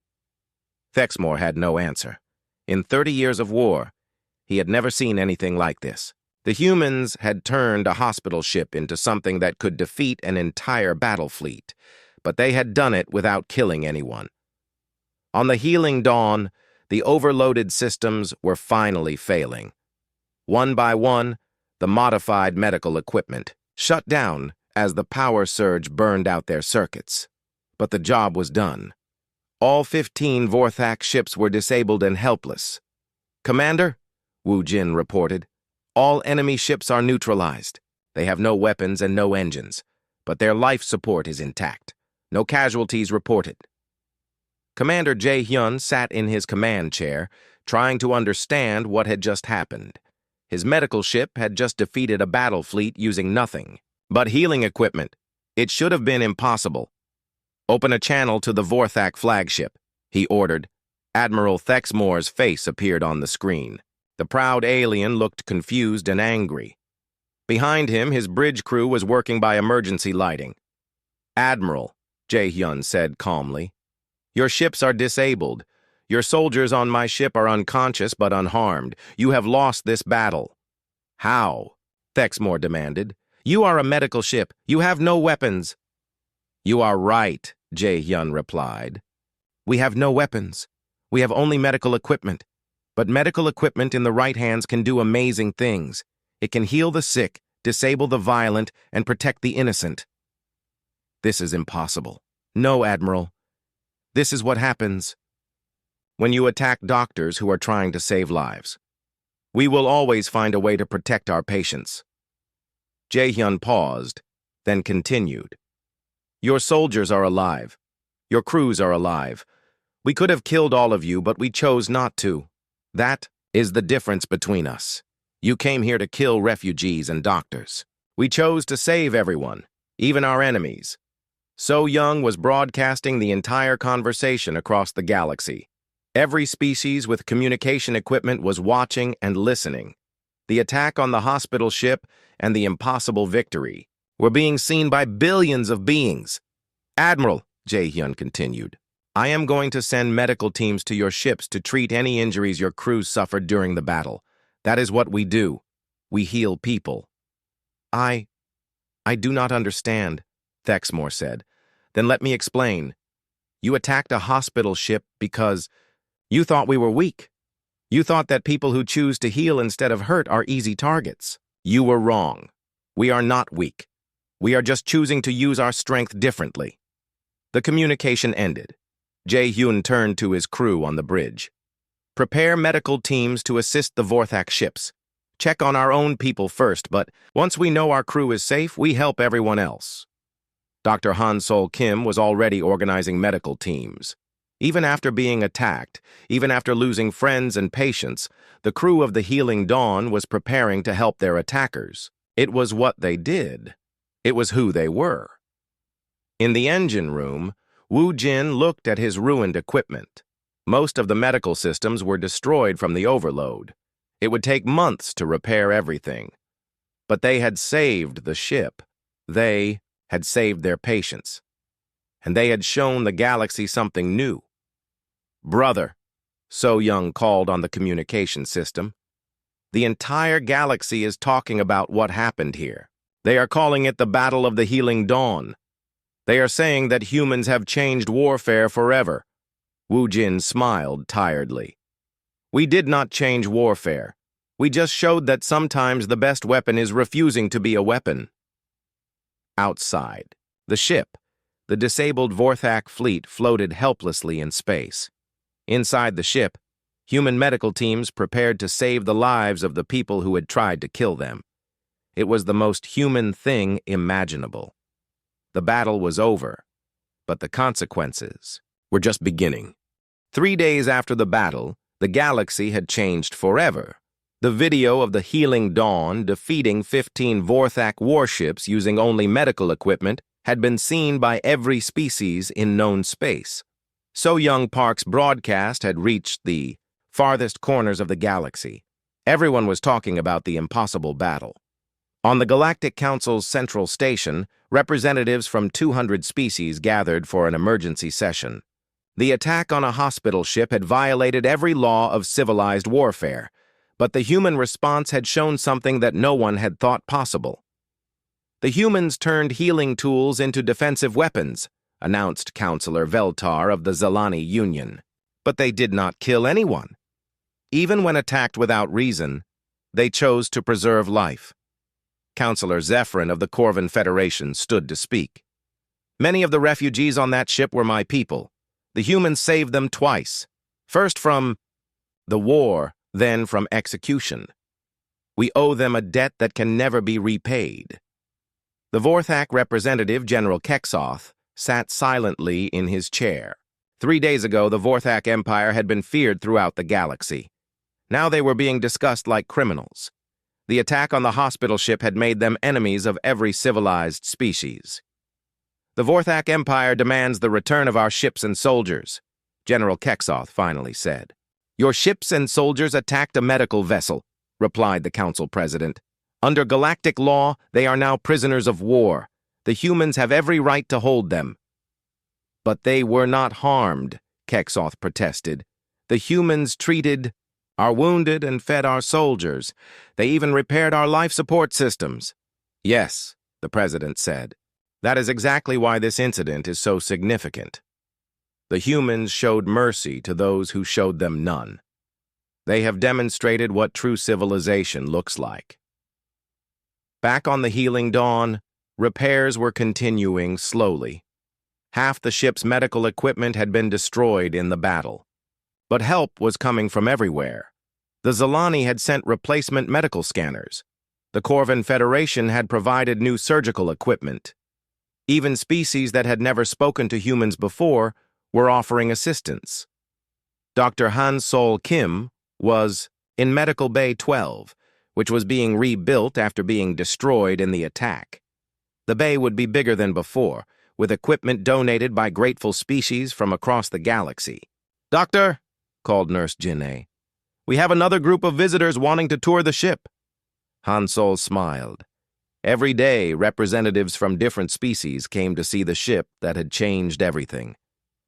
Thexmore had no answer. In 30 years of war, he had never seen anything like this. The humans had turned a hospital ship into something that could defeat an entire battle fleet, but they had done it without killing anyone. On the healing dawn, the overloaded systems were finally failing. One by one, the modified medical equipment shut down as the power surge burned out their circuits. But the job was done. All 15 Vorthak ships were disabled and helpless. "Commander," Wu Jin reported, "all enemy ships are neutralized. They have no weapons and no engines, but their life support is intact. No casualties reported." Commander Jae-hyun sat in his command chair, trying to understand what had just happened. His medical ship had just defeated a battle fleet using nothing but healing equipment. It should have been impossible. "Open a channel to the Vorthak flagship," he ordered. Admiral Thexmore's face appeared on the screen. The proud alien looked confused and angry. Behind him, his bridge crew was working by emergency lighting. "Admiral," Jae-hyun said calmly, "your ships are disabled. Your soldiers on my ship are unconscious but unharmed. You have lost this battle." "How?" Thexmore demanded. "You are a medical ship. You have no weapons." "You are right," Jae-hyun replied. "We have no weapons. We have only medical equipment. But medical equipment in the right hands can do amazing things. It can heal the sick, disable the violent, and protect the innocent." "This is impossible." "No, Admiral. This is what happens when you attack doctors who are trying to save lives. We will always find a way to protect our patients." Jae-hyun paused, then continued. "Your soldiers are alive. Your crews are alive. We could have killed all of you, but we chose not to. That is the difference between us. You came here to kill refugees and doctors. We chose to save everyone, even our enemies." So Young was broadcasting the entire conversation across the galaxy. Every species with communication equipment was watching and listening. The attack on the hospital ship and the impossible victory were being seen by billions of beings. "Admiral," Jae-hyun continued, "I am going to send medical teams to your ships to treat any injuries your crews suffered during the battle. That is what we do. We heal people." I do not understand," Thexmore said. "Then let me explain. You attacked a hospital ship because you thought we were weak. You thought that people who choose to heal instead of hurt are easy targets. You were wrong. We are not weak. We are just choosing to use our strength differently." The communication ended. Jae-hyun turned to his crew on the bridge. "Prepare medical teams to assist the Vorthak ships. Check on our own people first, but once we know our crew is safe, we help everyone else." Dr. Han Sol Kim was already organizing medical teams. Even after being attacked, even after losing friends and patients, the crew of the Healing Dawn was preparing to help their attackers. It was what they did. It was who they were. In the engine room, Wu Jin looked at his ruined equipment. Most of the medical systems were destroyed from the overload. It would take months to repair everything. But they had saved the ship. They had saved their patients. And they had shown the galaxy something new. "Brother," So Young called on the communication system. "The entire galaxy is talking about what happened here. They are calling it the Battle of the Healing Dawn. They are saying that humans have changed warfare forever." Wu Jin smiled tiredly. "We did not change warfare. We just showed that sometimes the best weapon is refusing to be a weapon." Outside, the ship, the disabled Vorthak fleet, floated helplessly in space. Inside the ship, human medical teams prepared to save the lives of the people who had tried to kill them. It was the most human thing imaginable. The battle was over, but the consequences were just beginning. 3 days after the battle, the galaxy had changed forever. The video of the Healing Dawn defeating 15 Vorthak warships using only medical equipment had been seen by every species in known space. So Young Park's broadcast had reached the farthest corners of the galaxy. Everyone was talking about the impossible battle. On the Galactic Council's central station, representatives from 200 species gathered for an emergency session. The attack on a hospital ship had violated every law of civilized warfare, but the human response had shown something that no one had thought possible. "The humans turned healing tools into defensive weapons," announced Councillor Veltar of the Zelani Union. "But they did not kill anyone. Even when attacked without reason, They chose to preserve life. Counselor Zephyrin of the Corvan Federation stood to speak. Many of the refugees on that ship were my people. The humans saved them twice. First from the war, then from execution. We owe them a debt that can never be repaid. The Vorthak representative, General Kexoth, sat silently in his chair. 3 days ago, the Vorthak Empire had been feared throughout the galaxy. Now they were being discussed like criminals. The attack on the hospital ship had made them enemies of every civilized species. The Vorthak Empire demands the return of our ships and soldiers, General Kexoth finally said. Your ships and soldiers attacked a medical vessel, replied the council president. Under galactic law, they are now prisoners of war. The humans have every right to hold them. But they were not harmed, Kexoth protested. The humans treated our wounded and fed our soldiers. They even repaired our life support systems. Yes, the president said. That is exactly why this incident is so significant. The humans showed mercy to those who showed them none. They have demonstrated what true civilization looks like. Back on the Healing Dawn, repairs were continuing slowly. Half the ship's medical equipment had been destroyed in the battle. But help was coming from everywhere. The Zalani had sent replacement medical scanners. The Corvan Federation had provided new surgical equipment. Even species that had never spoken to humans before were offering assistance. Dr. Han Sol Kim was in Medical Bay 12, which was being rebuilt after being destroyed in the attack. The bay would be bigger than before, with equipment donated by grateful species from across the galaxy. Doctor, called Nurse Jinne, we have another group of visitors wanting to tour the ship. Han Sol smiled. Every day, representatives from different species came to see the ship that had changed everything.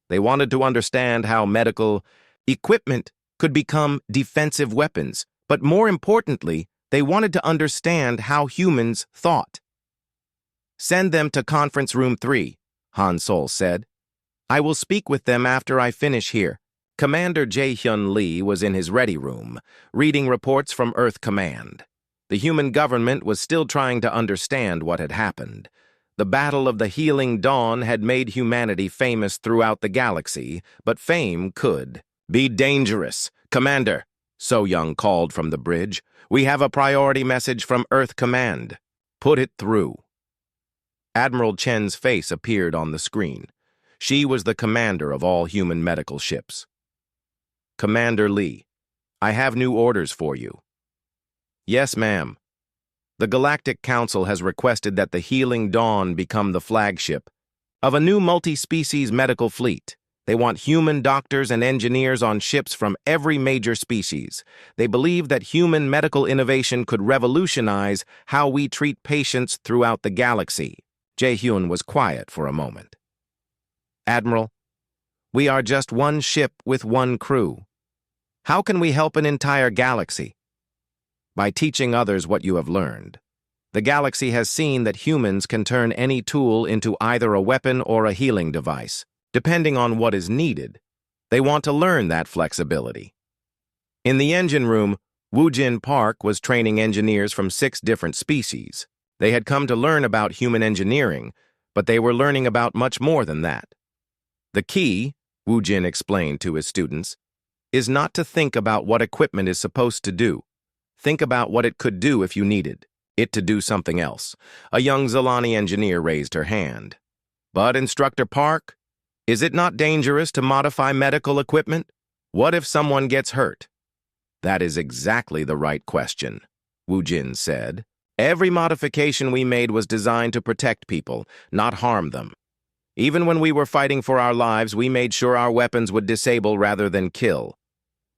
They wanted to understand how medical equipment could become defensive weapons, but more importantly, they wanted to understand how humans thought. Send them to Conference Room 3, Han Sol said. I will speak with them after I finish here. Commander Jae-hyun Lee was in his ready room, reading reports from Earth Command. The human government was still trying to understand what had happened. The Battle of the Healing Dawn had made humanity famous throughout the galaxy, but fame could be dangerous. Commander, So-young called from the bridge, we have a priority message from Earth Command. Put it through. Admiral Chen's face appeared on the screen. She was the commander of all human medical ships. Commander Lee, I have new orders for you. Yes, ma'am. The Galactic Council has requested that the Healing Dawn become the flagship of a new multi-species medical fleet. They want human doctors and engineers on ships from every major species. They believe that human medical innovation could revolutionize how we treat patients throughout the galaxy. Jae-hyun was quiet for a moment. Admiral, we are just one ship with one crew. How can we help an entire galaxy? By teaching others what you have learned. The galaxy has seen that humans can turn any tool into either a weapon or a healing device, depending on what is needed. They want to learn that flexibility. In the engine room, Woojin Park was training engineers from 6 different species. They had come to learn about human engineering, but they were learning about much more than that. The key, Woojin explained to his students, is not to think about what equipment is supposed to do. Think about what it could do if you needed it to do something else. A young Zalani engineer raised her hand. But, Instructor Park, is it not dangerous to modify medical equipment? What if someone gets hurt? That is exactly the right question, Woojin said. Every modification we made was designed to protect people, not harm them. Even when we were fighting for our lives, we made sure our weapons would disable rather than kill.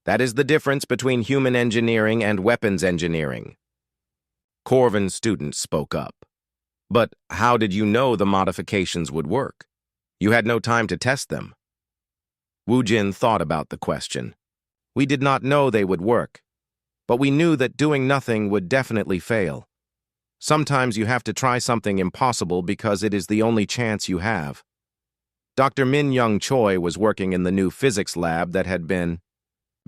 That is the difference between human engineering and weapons engineering. Corvan students spoke up. But how did you know the modifications would work? You had no time to test them. Woojin thought about the question. We did not know they would work, but we knew that doing nothing would definitely fail. Sometimes you have to try something impossible because it is the only chance you have. Dr. Min Young Choi was working in the new physics lab that had been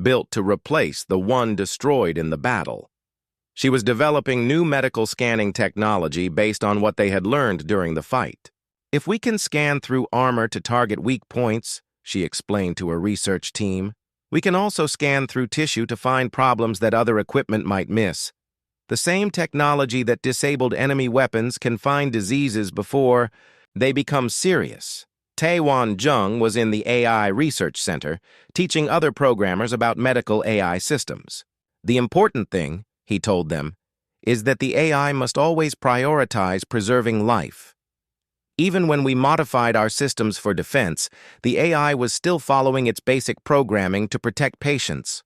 built to replace the one destroyed in the battle. She was developing new medical scanning technology based on what they had learned during the fight. "If we can scan through armor to target weak points," she explained to her research team, "we can also scan through tissue to find problems that other equipment might miss. The same technology that disabled enemy weapons can find diseases before they become serious." Taewon Jung was in the AI Research Center, teaching other programmers about medical AI systems. "The important thing," he told them, "is that the AI must always prioritize preserving life. Even when we modified our systems for defense, the AI was still following its basic programming to protect patients."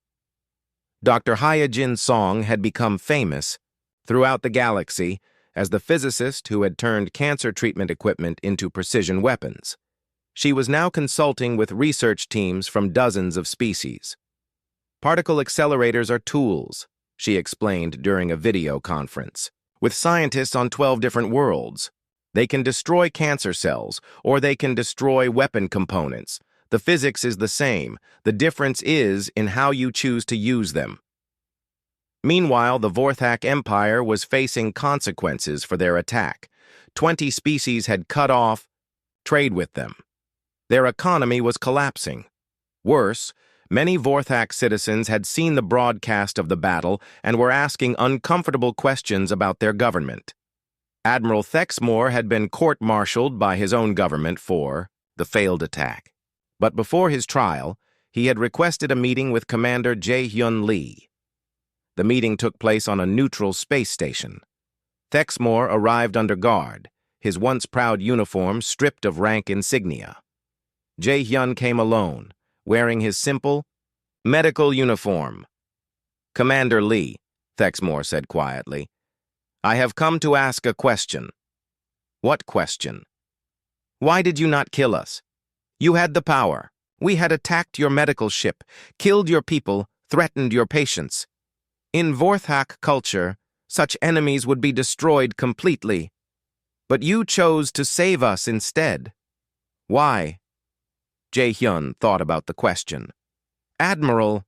Dr. Hyejin Song had become famous throughout the galaxy as the physicist who had turned cancer treatment equipment into precision weapons. She was now consulting with research teams from dozens of species. "Particle accelerators are tools," she explained during a video conference, "with scientists on 12 different worlds. They can destroy cancer cells, or they can destroy weapon components. The physics is the same. The difference is in how you choose to use them." Meanwhile, the Vorthak Empire was facing consequences for their attack. 20 species had cut off trade with them. Their economy was collapsing. Worse, many Vorthak citizens had seen the broadcast of the battle and were asking uncomfortable questions about their government. Admiral Thexmore had been court-martialed by his own government for the failed attack. But before his trial, he had requested a meeting with Commander Jae-hyun Lee. The meeting took place on a neutral space station. Thexmore arrived under guard, his once proud uniform stripped of rank insignia. Jae-hyun came alone, wearing his simple medical uniform. "Commander Lee," Thexmore said quietly, "I have come to ask a question." "What question?" "Why did you not kill us? You had the power. We had attacked your medical ship, killed your people, threatened your patients. In Vorthak culture, such enemies would be destroyed completely. But you chose to save us instead. Why?" Jae-hyun thought about the question. "Admiral,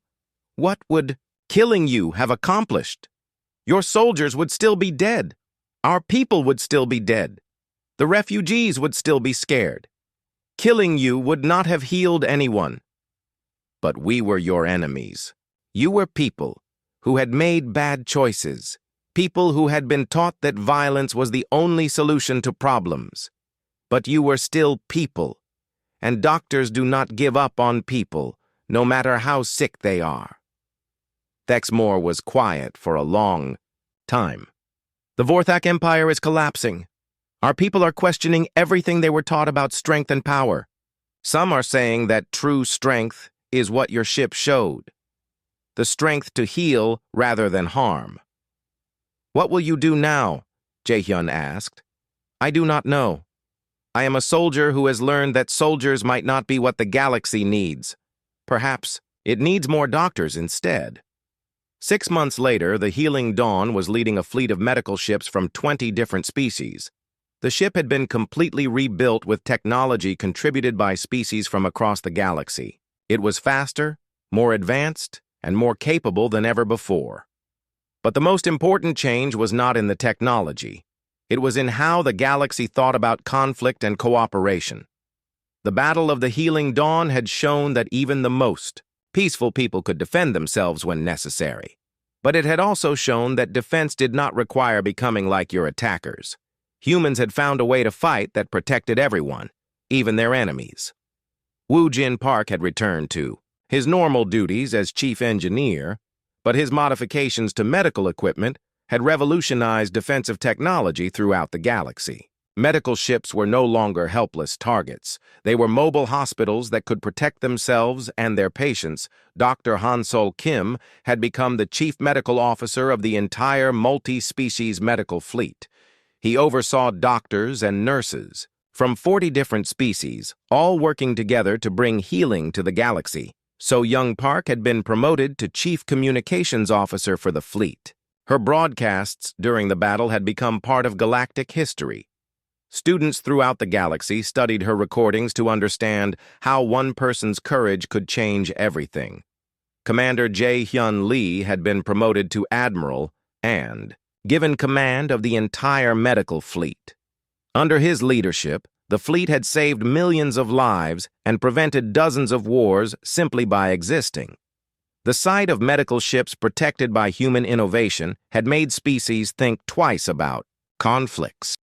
what would killing you have accomplished? Your soldiers would still be dead. Our people would still be dead. The refugees would still be scared. Killing you would not have healed anyone. But we were your enemies. You were people who had made bad choices, people who had been taught that violence was the only solution to problems. But you were still people. And doctors do not give up on people, no matter how sick they are." Thexmore was quiet for a long time. "The Vorthak Empire is collapsing. Our people are questioning everything they were taught about strength and power. Some are saying that true strength is what your ship showed. The strength to heal rather than harm." "What will you do now?" Jae-hyun asked. "I do not know. I am a soldier who has learned that soldiers might not be what the galaxy needs. Perhaps it needs more doctors instead." 6 months later, the Healing Dawn was leading a fleet of medical ships from 20 different species. The ship had been completely rebuilt with technology contributed by species from across the galaxy. It was faster, more advanced, and more capable than ever before. But the most important change was not in the technology. It was in how the galaxy thought about conflict and cooperation. The Battle of the Healing Dawn had shown that even the most peaceful people could defend themselves when necessary. But it had also shown that defense did not require becoming like your attackers. Humans had found a way to fight that protected everyone, even their enemies. Woo Jin Park had returned to his normal duties as chief engineer, but his modifications to medical equipment had revolutionized defensive technology throughout the galaxy. Medical ships were no longer helpless targets. They were mobile hospitals that could protect themselves and their patients. Dr. Han-Sol Kim had become the chief medical officer of the entire multi-species medical fleet. He oversaw doctors and nurses from 40 different species, all working together to bring healing to the galaxy. So Young Park had been promoted to chief communications officer for the fleet. Her broadcasts during the battle had become part of galactic history. Students throughout the galaxy studied her recordings to understand how one person's courage could change everything. Commander Jae-hyun Lee had been promoted to admiral and given command of the entire medical fleet. Under his leadership, the fleet had saved millions of lives and prevented dozens of wars simply by existing. The sight of medical ships protected by human innovation had made species think twice about conflicts.